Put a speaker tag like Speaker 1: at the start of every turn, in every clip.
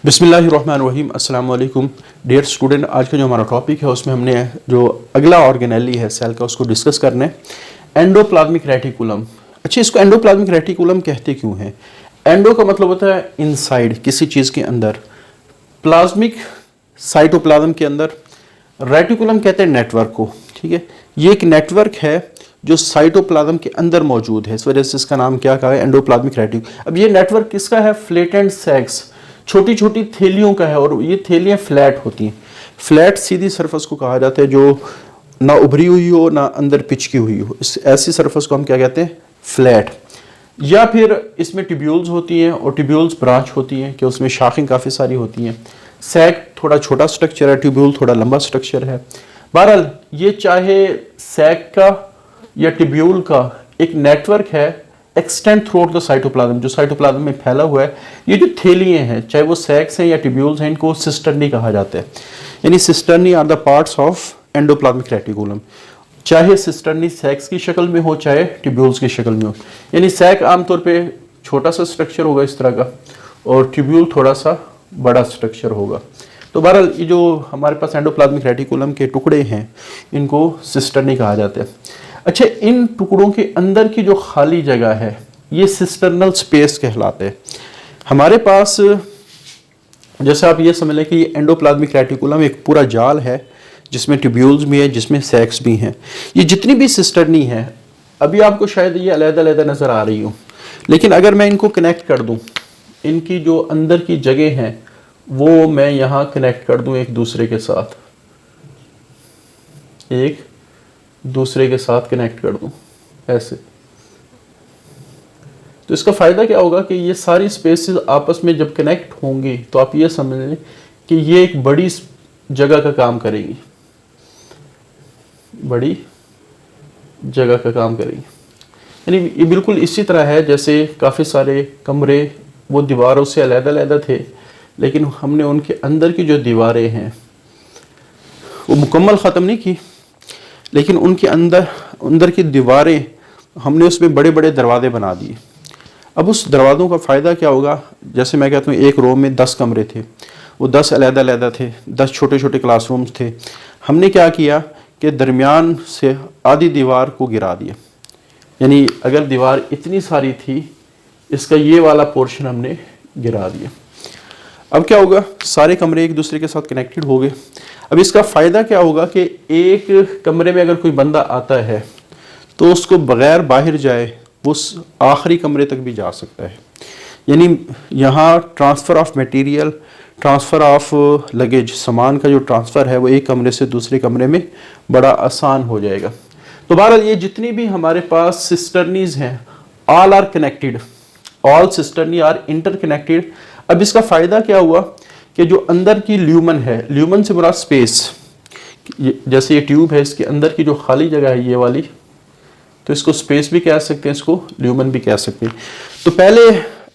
Speaker 1: बिस्मिल्लाहिर्रहमानिर्रहीम। अस्सलाम वालेकुम डियर स्टूडेंट। आज का जो हमारा टॉपिक है उसमें हमने जो अगला ऑर्गेनेली है सेल का उसको डिस्कस करना है, एंडोप्लाज्मिक रेटिकुलम। अच्छा, इसको एंडोप्लाज्मिक रेटिकुलम कहते क्यों हैं? एंडो का मतलब होता है इनसाइड, किसी चीज़ के अंदर। प्लाज्मिक साइटोप्लाज्म के अंदर। रेटिकुलम कहते हैं नेटवर्क को। ठीक है, ये एक नेटवर्क है जो साइटोप्लाज्म के अंदर मौजूद है, इस वजह से इसका नाम क्या कहा है, एंडोप्लाज्मिक रेटिकुलम। अब ये नेटवर्क किसका है? फ्लैटेंड सैक्स, छोटी छोटी थैलियों का है, और ये थैलियाँ फ्लैट होती हैं। फ्लैट सीधी सरफेस को कहा जाता है जो ना उभरी हुई हो ना अंदर पिचकी हुई हो, इस ऐसी सरफेस को हम क्या कहते हैं? फ्लैट। या फिर इसमें ट्यूब्यूल्स होती हैं, और ट्यूब्यूल्स ब्रांच होती हैं कि उसमें शाखें काफ़ी सारी होती हैं। सैक थोड़ा छोटा स्ट्रक्चर है, ट्यूब्यूल थोड़ा लंबा स्ट्रक्चर है। बहरहाल ये चाहे सैक का या ट्यूब्यूल का एक नेटवर्क है extend through out the cytoplasm, जो साइटोप्लाज्म में फैला हुआ है। ये जो थैलियाँ हैं, चाहे वो सैक्स हैं या ट्यूब्यूल्स हैं, इनको सिस्टर्नी कहा जाता है। यानी cisternae are the parts of endoplasmic reticulum. चाहे सिस्टर्नी सैक्स की शक्ल में हो, चाहे ट्यूब्यूल्स की शक्ल में हो। यानी सैक आमतौर पे छोटा सा स्ट्रक्चर होगा इस तरह का, और ट्यूब्यूल थोड़ा सा बड़ा स्ट्रक्चर होगा। तो बहरहाल ये जो हमारे पास एंडोप्लाज्मिक रेटिकुलम के टुकड़े हैं, इनको सिस्टर्नी कहा जाता है। अच्छा, इन टुकड़ों के अंदर की जो खाली जगह है, ये सिस्टर्नल स्पेस कहलाते हैं। हमारे पास जैसे आप ये समझ लें कि ये एंडोप्लाज्मिक रेटिकुलम एक पूरा जाल है जिसमें ट्यूब्यूल्स भी है, जिसमें सैक्स भी हैं। ये जितनी भी सिस्टर्नी है, अभी आपको शायद ये अलग-अलग नज़र आ रही हो, लेकिन अगर मैं इनको कनेक्ट कर दूं, इनकी जो अंदर की जगह हैं वो मैं यहाँ कनेक्ट कर दूं एक दूसरे के साथ, एक दूसरे के साथ कनेक्ट कर दूं ऐसे, तो इसका फ़ायदा क्या होगा कि ये सारी स्पेसेस आपस में जब कनेक्ट होंगी तो आप ये समझ लें कि ये एक बड़ी जगह का काम करेगी, बड़ी जगह का काम करेगी। यानी ये बिल्कुल इसी तरह है जैसे काफ़ी सारे कमरे वो दीवारों से अलग-अलग थे, लेकिन हमने उनके अंदर की जो दीवारें हैं वो मुकम्मल ख़त्म नहीं की, लेकिन उनके अंदर की दीवारें हमने उसमें बड़े बड़े दरवाजे बना दिए। अब उस दरवाज़ों का फ़ायदा क्या होगा? जैसे मैं कहता हूँ एक रूम में 10 कमरे थे, वो 10 अलग-अलग थे, 10 छोटे छोटे क्लासरूम्स थे। हमने क्या किया कि दरमियान से आधी दीवार को गिरा दिया। यानी अगर दीवार इतनी सारी थी, इसका ये वाला पोर्शन हमने गिरा दिया। अब क्या होगा? सारे कमरे एक दूसरे के साथ कनेक्टेड हो गए। अब इसका फ़ायदा क्या होगा कि एक कमरे में अगर कोई बंदा आता है तो उसको बग़ैर बाहर जाए वो आखिरी कमरे तक भी जा सकता है। यानी यहाँ transfer of material, transfer of luggage, सामान का जो ट्रांसफ़र है वो एक कमरे से दूसरे कमरे में बड़ा आसान हो जाएगा। तो बहरहाल ये जितनी भी हमारे पास सिस्टर्नीज हैं, all are connected, all cisternae are interconnected. अब इसका फ़ायदा क्या हुआ कि जो अंदर की ल्यूमन है, ल्यूमन से मुराद स्पेस, जैसे ये ट्यूब है, इसके अंदर की जो खाली जगह है ये वाली, तो इसको स्पेस भी कह सकते हैं, इसको ल्यूमन भी कह सकते हैं। तो पहले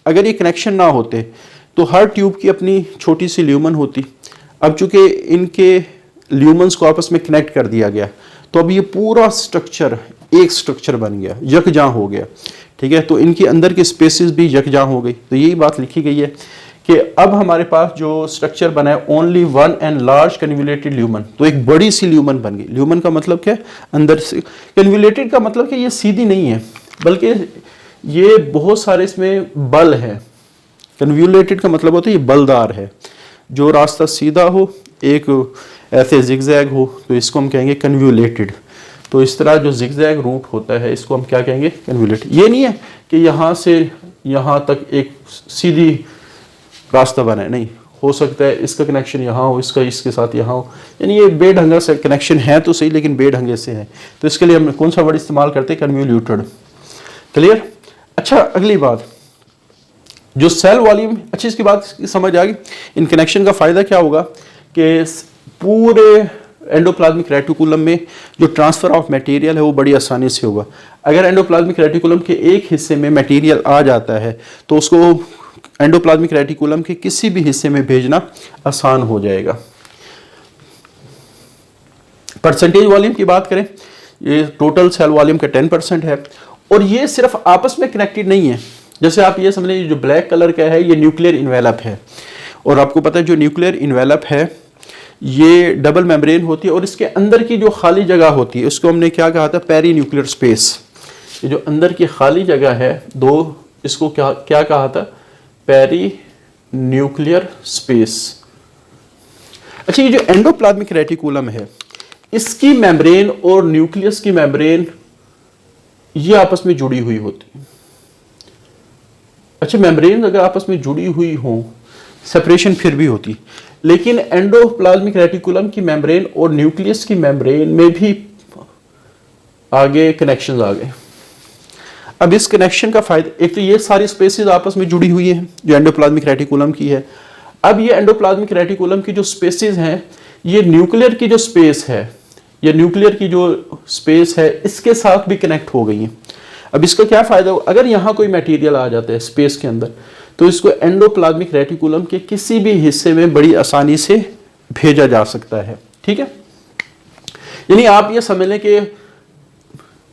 Speaker 1: अगर ये कनेक्शन ना होते तो हर ट्यूब की अपनी छोटी सी ल्यूमन होती। अब चूंकि इनके ल्यूमन्स को आपस में कनेक्ट कर दिया गया, तो अब ये पूरा स्ट्रक्चर एक स्ट्रक्चर बन गया, यकजां हो गया। ठीक है, तो इनके अंदर की स्पेसेस भी यकजां हो गई। तो यही बात लिखी गई है कि अब हमारे पास जो स्ट्रक्चर बना है, only one and large convoluted lumen, तो एक बड़ी सी ल्यूमन बन गई। ल्यूमन का मतलब क्या है? अंदर से। कन्वोल्यूटेड का मतलब कि ये सीधी नहीं है, बल्कि ये बहुत सारे इसमें बल हैं। कन्वोल्यूटेड का मतलब होता है ये बलदार है, जो रास्ता सीधा हो, एक ऐसे जिगजैग हो, तो इसको हम कहेंगे कन्वोल्यूटेड। तो इस तरह जो जिगजैग रूट होता है इसको हम क्या कहेंगे? कन्वोल्यूटेड। ये नहीं है कि यहाँ से यहाँ तक एक सीधी रास्ता बना है, नहीं, हो सकता है इसका कनेक्शन यहाँ हो, इसका इसके साथ यहाँ हो। यानी ये बेढंगा से कनेक्शन है तो सही, लेकिन बेढंगे से है। तो इसके लिए हम कौन सा वर्ड इस्तेमाल करते हैं? कन्वोल्यूटेड। क्लियर? अच्छा, अगली बात जो सेल वॉल्यूम। अच्छी, इसकी बात समझ आ गई। इन कनेक्शन का फ़ायदा क्या होगा कि पूरे एंडोप्लाज्मिक रेटिकुलम में जो ट्रांसफ़र ऑफ मटेरियल है वो बड़ी आसानी से होगा। अगर एंडोप्लाज्मिक रेटिकुलम के एक हिस्से में मटेरियल आ जाता है तो उसको एंडोप्लाज्मिक रेटिकुलम के किसी भी हिस्से में भेजना आसान हो जाएगा। परसेंटेज वॉल्यूम की बात करें, ये टोटल सेल वॉल्यूम का 10% है, और ये सिर्फ आपस में कनेक्टेड नहीं है। जैसे आप ये समझ लीजिए जो ब्लैक कलर का है ये न्यूक्लियर इन्वेलप है, और आपको पता है जो न्यूक्लियर इन्वेलप है ये डबल मेम्ब्रेन होती है और इसके अंदर की जो खाली जगह होती है उसको हमने क्या कहा था, पेरी न्यूक्लियर स्पेस। ये जो अंदर की खाली जगह है दो, इसको क्या क्या कहा था, पेरी न्यूक्लियर स्पेस। अच्छा, ये जो एंडोप्लाज्मिक रेटिकुलम है इसकी मेम्ब्रेन और न्यूक्लियस की मेम्ब्रेन ये आपस में जुड़ी हुई होती है। अच्छा, मेम्ब्रेन अगर आपस में जुड़ी हुई हो सेपरेशन फिर भी होती, लेकिन एंडोप्लाज्मिक रेटिकुलम की मेम्ब्रेन और न्यूक्लियस की मेम्ब्रेन में भी आगे कनेक्शंस आ गए। अब इस कनेक्शन का फायदा, एक तो ये सारी स्पेसेस आपस में जुड़ी हुई हैं जो एंडोप्लाज्मिक रेटिकुलम की है। अब ये एंडोप्लाज्मिक रेटिकुलम की जो स्पेसेस हैं ये न्यूक्लियर की जो स्पेस है, ये न्यूक्लियर की जो स्पेस है इसके साथ भी कनेक्ट हो गई है। अब इसका क्या फायदा हो, अगर यहाँ कोई मटेरियल आ जाता है स्पेस के अंदर तो इसको एंडोप्लाज्मिक रेटिकुलम के किसी भी हिस्से में बड़ी आसानी से भेजा जा सकता है। ठीक है, यानी आप ये समझ लें कि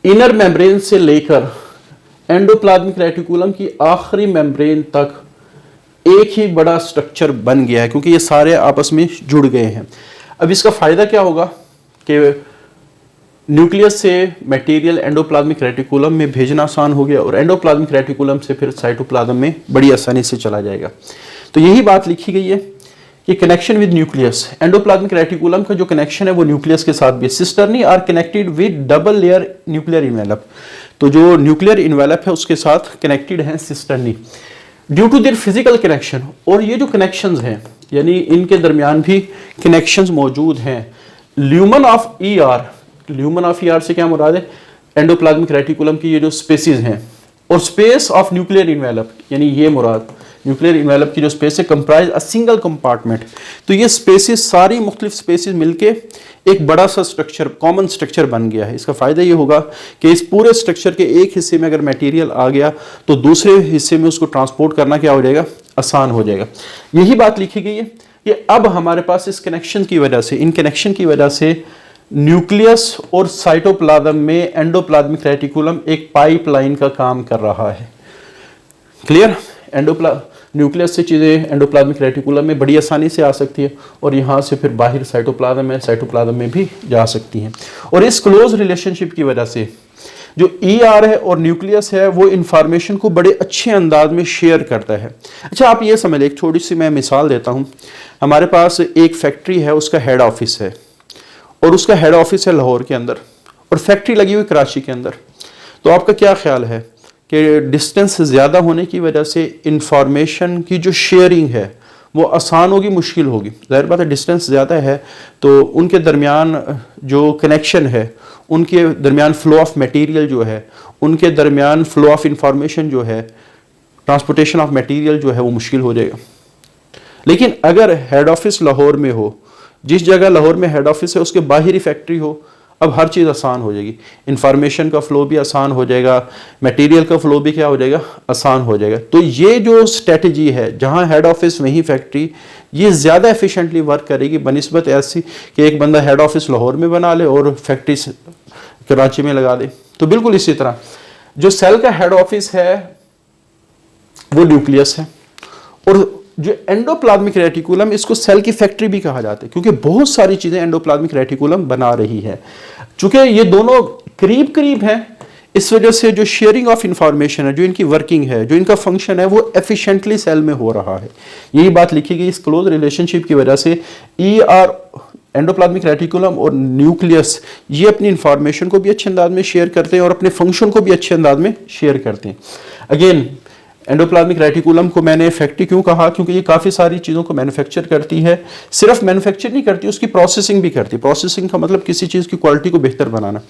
Speaker 1: इनर मेम्ब्रेन से लेकर एंडोप्लाज्मिक रेटिकुलम की आखिरी मेम्ब्रेन तक एक ही बड़ा स्ट्रक्चर बन गया है क्योंकि ये सारे आपस में जुड़ गए हैं। अब इसका फायदा क्या होगा कि न्यूक्लियस से मटेरियल एंडोप्लाज्मिक रेटिकुलम में भेजना आसान हो गया और एंडोप्लाज्मिक रेटिकुलम से फिर साइटोप्लाज्म में बड़ी आसानी से चला जाएगा। तो यही बात लिखी गई है कि connection with nucleus, endoplasmic reticulum का जो कनेक्शन है वो न्यूक्लियस के साथ भी, cisternae are connected with double layer nuclear envelope. तो जो न्यूक्लियर इन्वेलप है उसके साथ कनेक्टेड है cisternae due to their physical connection. और ये जो कनेक्शंस हैं यानी इनके दरमियान भी कनेक्शंस मौजूद हैं। Lumen of E R, lumen of E R से क्या मुराद है, एंडोप्लाज्मिक रेटिकुलम की ये जो स्पेसिस हैं, और स्पेस ऑफ न्यूक्लियर इन्वेलप यानी ये मुराद न्यूक्लियर इन्वेलप की जो स्पेस है कंप्राइज अ सिंगल कंपार्टमेंट। तो ये स्पेसिस सारी मुख्तलिफ स्पेसिस मिलके एक बड़ा सा स्ट्रक्चर, कॉमन स्ट्रक्चर बन गया है। इसका फायदा ये होगा कि इस पूरे स्ट्रक्चर के एक हिस्से में अगर मटेरियल आ गया तो दूसरे हिस्से में उसको ट्रांसपोर्ट करना क्या हो जाएगा, आसान हो जाएगा। यही बात लिखी गई है कि अब हमारे पास इस कनेक्शन की वजह से, इन कनेक्शन की वजह से न्यूक्लियस और साइटोप्लाज्म में एंडोप्लाज्मिक रेटिकुलम एक पाइपलाइन का काम कर रहा है। क्लियर, न्यूक्लियस से चीज़ें एंडोप्लाज्मिक रेटिकुलम में बड़ी आसानी से आ सकती है और यहाँ से फिर बाहर साइटोप्लाज्म में, साइटोप्लाज्म में भी जा सकती हैं। और इस क्लोज रिलेशनशिप की वजह से जो ER है और न्यूक्लियस है वो इंफॉर्मेशन को बड़े अच्छे अंदाज में शेयर करता है। अच्छा, आप ये समझ लें, एक थोड़ी सी मैं मिसाल देता हूँ। हमारे पास एक फैक्ट्री है, उसका हेड ऑफिस है और उसका हेड ऑफिस है लाहौर के अंदर और फैक्ट्री लगी हुई कराची के अंदर। तो आपका क्या ख्याल है कि डिस्टेंस ज़्यादा होने की वजह से इंफॉर्मेशन की जो शेयरिंग है वो आसान होगी, मुश्किल होगी? ज़ाहिर बात है, डिस्टेंस ज़्यादा है तो उनके दरमियान जो कनेक्शन है, उनके दरमियान फ्लो ऑफ मटेरियल जो है, उनके दरमियान फ्लो ऑफ इंफॉर्मेशन जो है, ट्रांसपोर्टेशन ऑफ मटेरियल जो है वो मुश्किल हो जाएगा। लेकिन अगर हेड ऑफिस लाहौर में हो, जिस जगह लाहौर में हेड ऑफिस है उसके बाहरी फैक्ट्री हो, अब हर चीज़ आसान हो जाएगी। इंफॉर्मेशन का फ्लो भी आसान हो जाएगा, मटेरियल का फ्लो भी क्या हो जाएगा, आसान हो जाएगा। तो ये जो स्ट्रेटजी है जहाँ हेड ऑफिस वहीं फैक्ट्री, ये ज़्यादा एफिशिएंटली वर्क करेगी बनिस्बत ऐसी कि एक बंदा हेड ऑफिस लाहौर में बना ले और फैक्ट्री कराची में लगा दे। तो बिल्कुल इसी तरह जो सेल का हेड ऑफिस है वो न्यूक्लियस है और जो एंडोप्लाज्मिक रेटिकुलम, इसको सेल की फैक्ट्री भी कहा जाता है क्योंकि बहुत सारी चीज़ें एंडोप्लाज्मिक रेटिकुलम बना रही है। चूंकि ये दोनों करीब करीब हैं, इस वजह से जो शेयरिंग ऑफ इंफॉर्मेशन है, जो इनकी वर्किंग है, जो इनका फंक्शन है, वो एफिशिएंटली सेल में हो रहा है। यही बात लिखी गई इस क्लोज रिलेशनशिप की वजह से। ER, एंडोप्लाज्मिक रेटिकुलम और न्यूक्लियस, ये अपनी इंफॉर्मेशन को भी अच्छे अंदाज में शेयर करते हैं और अपने फंक्शन को भी अच्छे अंदाज में शेयर करते हैं। अगेन, एंडोप्लाज्मिक रेटिकुलम को मैंने फैक्ट्री क्यों कहा, क्योंकि ये काफ़ी सारी चीज़ों को मैन्युफैक्चर करती है। सिर्फ मैन्युफैक्चर नहीं करती, उसकी प्रोसेसिंग भी करती है। प्रोसेसिंग का मतलब किसी चीज़ की क्वालिटी को बेहतर बनाना।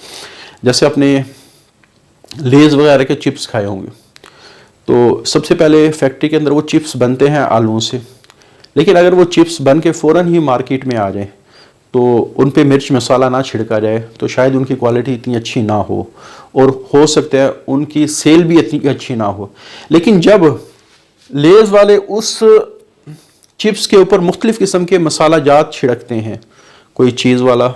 Speaker 1: जैसे अपने लेज़ वगैरह के चिप्स खाए होंगे तो सबसे पहले फैक्ट्री के अंदर वो चिप्स बनते हैं आलूओं से, लेकिन अगर वो चिप्स बन के फ़ौरन ही मार्केट में आ जाए तो उन पे मिर्च मसाला ना छिड़का जाए तो शायद उनकी क्वालिटी इतनी अच्छी ना हो और हो सकता है उनकी सेल भी इतनी अच्छी ना हो। लेकिन जब लेज़ वाले उस चिप्स के ऊपर मुख्तलिफ़ किस्म के मसाला जात छिड़कते हैं, कोई चीज़ वाला,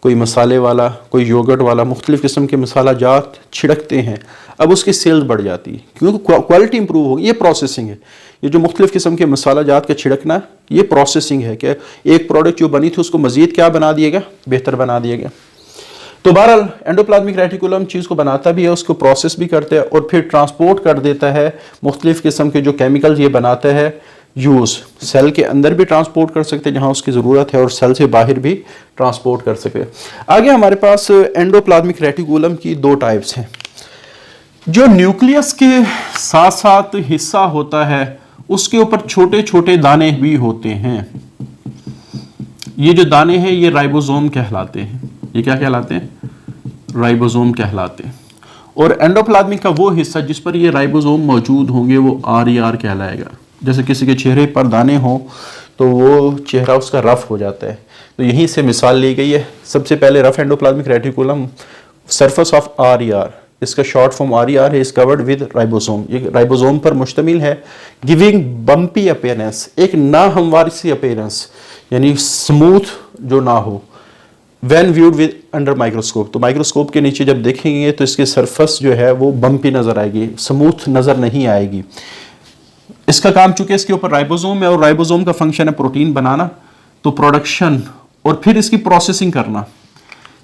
Speaker 1: कोई मसाले वाला, कोई योगर्ट वाला, मुख्तलिफ़ किस्म के मसाला जात छिड़कते हैं, अब उसकी सेल्स बढ़ जाती है क्योंकि क्वालिटी इंप्रूव होगी। ये प्रोसेसिंग है, ये जो मुख्तलिफ़ किस्म के मसाला जात का छिड़कना, ये प्रोसेसिंग है कि एक प्रोडक्ट जो बनी थी उसको मज़ीद क्या बना दिया गया, बेहतर बना दिया गया। तो बहरहाल एंडोप्लाज्मिक रेटिकुलम चीज़ को बनाता भी है, उसको प्रोसेस भी करता है और फिर ट्रांसपोर्ट कर देता है मुख्तलिफ़ किस्म के जो केमिकल्स ये बनाता है यूज़ सेल के अंदर भी ट्रांसपोर्ट कर सकते हैं जहाँ उसकी ज़रूरत है और सेल से बाहर भी ट्रांसपोर्ट कर सकते हैं। आगे हमारे पास एंडोप्लाज्मिक रेटिकुलम की दो टाइप्स हैं। जो न्यूक्लियस के साथ साथ हिस्सा होता है उसके ऊपर छोटे छोटे दाने भी होते हैं। ये जो दाने हैं ये राइबोसोम कहलाते हैं। ये क्या कहलाते हैं? राइबोसोम कहलाते हैं। और एंडोप्लाज्मिक का वो हिस्सा जिस पर ये राइबोसोम मौजूद होंगे वो RER कहलाएगा। जैसे किसी के चेहरे पर दाने हो तो वो चेहरा उसका रफ हो जाता है, तो यहीं से मिसाल ली गई है। सबसे पहले rough endoplasmic reticulum, surface of RER, इसका शॉर्ट फॉर्म RER है, इज कवर्ड विद राइबोसोम। ये राइबोसोम पर मुश्तमिल है, गिविंग बम्पी अपीयरेंस, एक ना हमवारी सी अपीयरेंस, यानी स्मूथ जो ना हो। When viewed with under microscope, तो माइक्रोस्कोप के नीचे जब देखेंगे तो इसकी सरफेस जो है वो बम्पी नजर आएगी, स्मूथ नजर नहीं आएगी। इसका काम चूंकि इसके ऊपर राइबोसोम है और राइबोसोम का फंक्शन है प्रोटीन बनाना, तो प्रोडक्शन और फिर इसकी प्रोसेसिंग करना,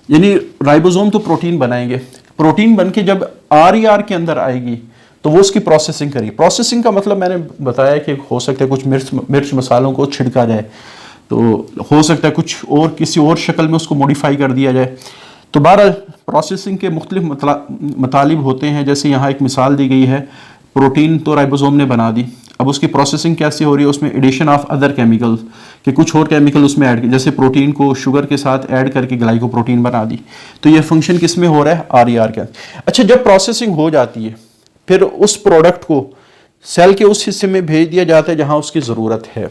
Speaker 1: यानी राइबोसोम तो प्रोटीन बनाएंगे, प्रोटीन बन के जब RER के अंदर आएगी तो वो उसकी प्रोसेसिंग करेगी। प्रोसेसिंग का मतलब मैंने बताया कि हो सकता है कुछ मिर्च मसालों को छिड़का जाए, तो हो सकता है कुछ और किसी और शक्ल में उसको मॉडिफाई कर दिया जाए। तो बहरहाल प्रोसेसिंग के मुख्तलिफ मतालिब होते हैं। जैसे यहाँ एक मिसाल दी गई है, प्रोटीन तो राइबोसोम ने बना दी, अब उसकी प्रोसेसिंग कैसे हो रही है, उसमें एडिशन ऑफ अदर केमिकल्स, कि कुछ और केमिकल उसमें ऐड, जैसे प्रोटीन को शुगर के साथ ऐड करके ग्लाइकोप्रोटीन बना दी। तो ये फंक्शन किस में हो रहा है? RER का। अच्छा, जब प्रोसेसिंग हो जाती है फिर उस प्रोडक्ट को सेल के उस हिस्से में भेज दिया जाता है जहां उसकी ज़रूरत है,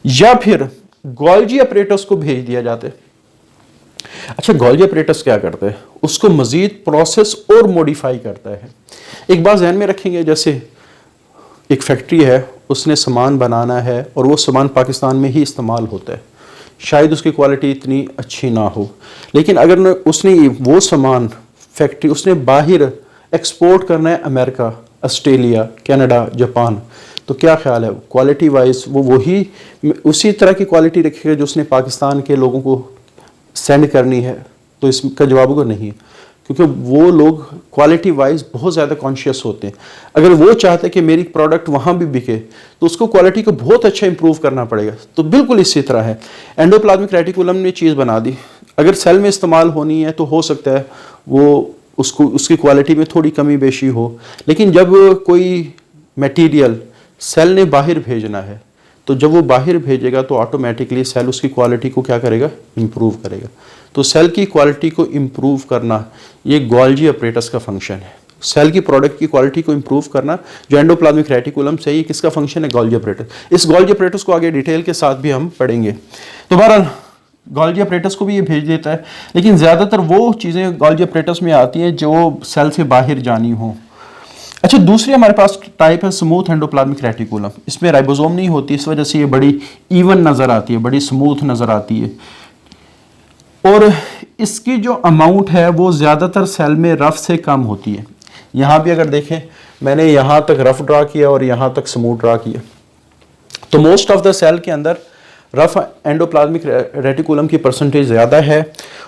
Speaker 1: या फिर गोल्जी अपरेटस को भेज दिया जाता है। अच्छा, गोल्जी अपरेटस क्या करता है? उसको मजीद प्रोसेस और मॉडिफाई करता है। एक बात ध्यान में रखेंगे, जैसे एक फैक्ट्री है, उसने सामान बनाना है और वो सामान पाकिस्तान में ही इस्तेमाल होता है, शायद उसकी क्वालिटी इतनी अच्छी ना हो, लेकिन अगर उसने वो सामान फैक्ट्री उसने बाहर एक्सपोर्ट करना है, अमेरिका, ऑस्ट्रेलिया, कनाडा, जापान, तो क्या ख्याल है क्वालिटी वाइज वो वही उसी तरह की क्वालिटी रखेगा जो उसने पाकिस्तान के लोगों को सेंड करनी है? तो इसका जवाब होगा नहीं, क्योंकि वो लोग क्वालिटी वाइज बहुत ज़्यादा कॉन्शियस होते हैं। अगर वो चाहते हैं कि मेरी प्रोडक्ट वहाँ भी बिके तो उसको क्वालिटी को बहुत अच्छा इंप्रूव करना पड़ेगा। तो बिल्कुल इसी तरह है, एंडोप्लाज्मिक रेटिकुलम ने चीज़ बना दी, अगर सेल में इस्तेमाल होनी है तो हो सकता है वो उसकी क्वालिटी में थोड़ी कमी बेशी हो, लेकिन जब कोई मटेरियल सेल ने बाहर भेजना है तो जब वो बाहर भेजेगा तो ऑटोमेटिकली सेल उसकी क्वालिटी को क्या करेगा? इम्प्रूव करेगा। तो सेल की क्वालिटी को इम्प्रूव करना ये गोल्जी अपरेटस का फंक्शन है। सेल की प्रोडक्ट की क्वालिटी को इम्प्रूव करना जो एंडोप्लाज्मिक रेटिकुलम से, ये किसका फंक्शन है? Golgi apparatus. इस गोल्जी अपरेटस को आगे डिटेल के साथ भी हम पढ़ेंगे। तो बहरहाल गोल्जी अपरेटस को भी ये भेज देता है, लेकिन ज़्यादातर वो चीज़ें गोल्जी अपरेटस में आती हैं जो सेल से बाहर जानी हो। अच्छा, दूसरी हमारे पास टाइप है स्मूथ एंडोप्लाज्मिक रेटिकुलम। इसमें राइबोसोम नहीं होती, इस वजह से ये बड़ी इवन नज़र आती है, बड़ी स्मूथ नज़र आती है, और इसकी जो अमाउंट है वो ज़्यादातर सेल में रफ से कम होती है। यहाँ भी अगर देखें, मैंने यहाँ तक रफ ड्रा किया और यहाँ तक स्मूथ ड्रा किया, तो मोस्ट ऑफ द सेल के अंदर रफ एंडोप्लाज्मिक रेटिकुलम की परसेंटेज ज़्यादा है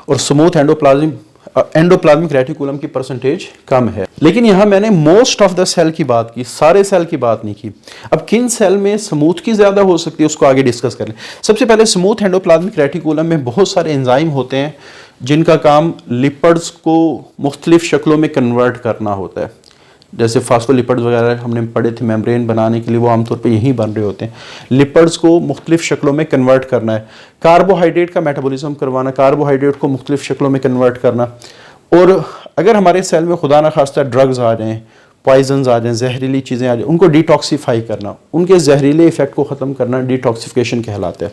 Speaker 1: और स्मूथ एंडोप्लाज्मिक रेटिकुलम की परसेंटेज कम है। लेकिन यहाँ मैंने मोस्ट ऑफ द सेल की बात की, सारे सेल की बात नहीं की। अब किन सेल में स्मूथ की ज़्यादा हो सकती है उसको आगे डिस्कस कर लें। सबसे पहले स्मूथ एंडोप्लाज्मिक रेटिकुलम में बहुत सारे एंजाइम होते हैं जिनका काम लिपिड्स को मुख्तलिफ शक्लों में कन्वर्ट करना होता है। जैसे फास्फोलिपिड्स वगैरह हमने पढ़े थे, मेम्ब्रेन बनाने के लिए वो आमतौर पे यहीं बन रहे होते हैं। लिपिड्स को मुख्तलिफ शक्लों में कन्वर्ट करना है, कार्बोहाइड्रेट का मेटाबॉलिज्म करवाना, कार्बोहाइड्रेट को मुख्तलिफ शक्लों में कन्वर्ट करना, और अगर हमारे सेल में खुदा न खास्ता ड्रग्स आ जाएँ, पॉइजन्स आ जाएँ, जहरीली चीज़ें आ जाएँ, उनको डिटॉक्सीफाई करना, उनके जहरीले इफेक्ट को ख़त्म करना डिटॉक्सिफिकेशन कहलाता है।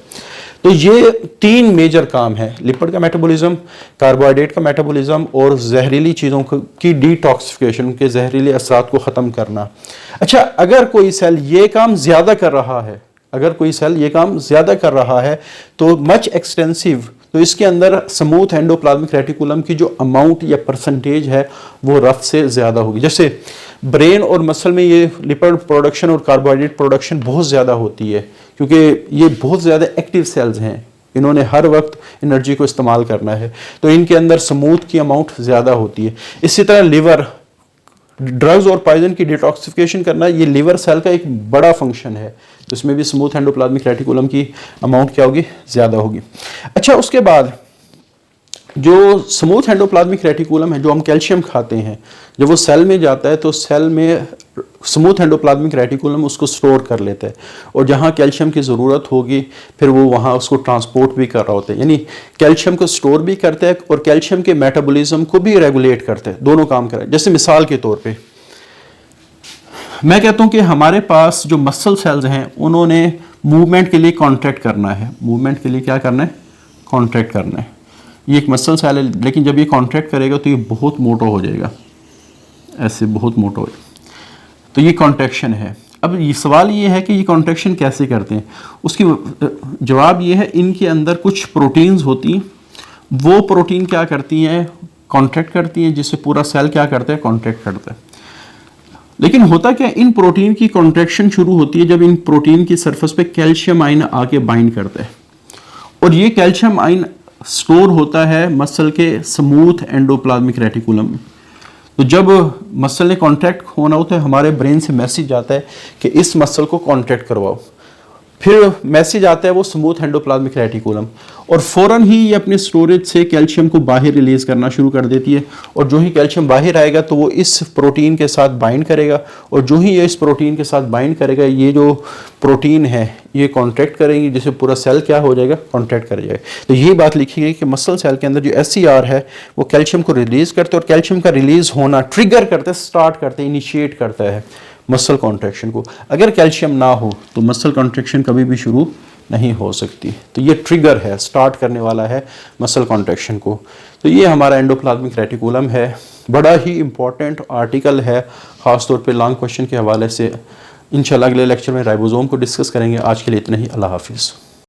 Speaker 1: तो ये तीन मेजर काम है, लिपिड का मेटाबॉलिज्म, कार्बोहाइड्रेट का मेटाबॉलिज्म और जहरीली चीज़ों की डिटॉक्सिफिकेशन, के जहरीले असरात को ख़त्म करना। अच्छा, अगर कोई सेल ये काम ज़्यादा कर रहा है, तो मच एक्सटेंसिव तो इसके अंदर स्मूथ एंडोप्लाज्मिक रेटिकुलम की जो अमाउंट या परसेंटेज है वो रफ से ज़्यादा होगी। जैसे ब्रेन और मसल में ये लिपिड प्रोडक्शन और कार्बोहाइड्रेट प्रोडक्शन बहुत ज़्यादा होती है, क्योंकि ये बहुत ज़्यादा एक्टिव सेल्स हैं, इन्होंने हर वक्त एनर्जी को इस्तेमाल करना है, तो इनके अंदर स्मूथ की अमाउंट ज़्यादा होती है। इसी तरह लिवर, ड्रग्स और पॉइजन की डिटॉक्सिफिकेशन करना, ये लिवर सेल का एक बड़ा फंक्शन है, तो इसमें भी स्मूथ एंडोप्लाज्मिक रेटिकुलम की अमाउंट क्या होगी, ज़्यादा होगी। अच्छा, उसके बाद जो स्मूथ एंडोप्लाज्मिक रेटिकुलम है, जो हम कैल्शियम खाते हैं, जब वो सेल में जाता है तो सेल में स्मूथ एंडोप्लाज्मिक रेटिकुलम उसको स्टोर कर लेता है, और जहाँ कैल्शियम की ज़रूरत होगी फिर वो वहाँ उसको ट्रांसपोर्ट भी कर रहा होता है, यानी कैल्शियम को स्टोर भी करता है और कैल्शियम के मेटाबॉलिज्म को भी रेगुलेट करता है, दोनों काम कर रहा है। जैसे मिसाल के तौर पे मैं कहता हूँ कि हमारे पास जो मसल सेल्स हैं उन्होंने मूवमेंट के लिए कॉन्ट्रैक्ट करना है, मूवमेंट के लिए क्या करना है, कॉन्ट्रैक्ट करना है। ये एक मसल सेल है, लेकिन जब ये कॉन्ट्रैक्ट करेगा तो ये बहुत मोटा हो जाएगा, ऐसे बहुत मोटा हो जाएगा, तो ये कॉन्ट्रैक्शन है। अब ये सवाल ये है कि ये कॉन्ट्रैक्शन कैसे करते हैं, उसकी जवाब ये है, इनके अंदर कुछ प्रोटीन्स होती हैं, वो प्रोटीन क्या करती हैं, कॉन्ट्रैक्ट करती हैं, जिससे पूरा सेल क्या करता है, कॉन्ट्रैक्ट करता है। लेकिन होता क्या, इन प्रोटीन की कॉन्ट्रैक्शन शुरू होती है जब इन प्रोटीन की सरफेस पे कैल्शियम आयन आके बाइंड करता है, और ये कैल्शियम आयन स्टोर होता है मसल के स्मूथ एंडोप्लाज्मिक रेटिकुलम में। तो जब मसल ने कॉन्ट्रैक्ट होना होता है, हमारे ब्रेन से मैसेज आता है कि इस मसल को कॉन्ट्रैक्ट करवाओ, फिर मैसेज आता है वो स्मूथ एंडोप्लाज्मिक रेटिकुलम, और फौरन ही ये अपने स्टोरेज से कैल्शियम को बाहर रिलीज करना शुरू कर देती है, और जो ही कैल्शियम बाहर आएगा तो वो इस प्रोटीन के साथ बाइंड करेगा, और जो ही ये इस प्रोटीन के साथ बाइंड करेगा, ये जो प्रोटीन है ये कॉन्ट्रैक्ट करेंगी, जिससे पूरा सेल क्या हो जाएगा, कॉन्ट्रैक्ट कर जाएगा। तो ये बात लिखी गई कि मसल सेल के अंदर जो SCR है वो कैल्शियम को रिलीज करते हैं, और कैल्शियम का रिलीज होना ट्रिगर करते, स्टार्ट करते, इनिशिएट करता है मसल कॉन्ट्रैक्शन को। अगर कैल्शियम ना हो तो मसल कॉन्ट्रैक्शन कभी भी शुरू नहीं हो सकती। तो ये ट्रिगर है, स्टार्ट करने वाला है मसल कॉन्ट्रैक्शन को। तो ये हमारा एंडोप्लाज्मिक रेटिकुलम है, बड़ा ही इंपॉर्टेंट आर्टिकल है, ख़ासतौर पे लॉन्ग क्वेश्चन के हवाले से। इंशाल्लाह अगले लेक्चर में राइबोसोम को डिस्कस करेंगे। आज के लिए इतना ही, अल्लाह हाफिज़।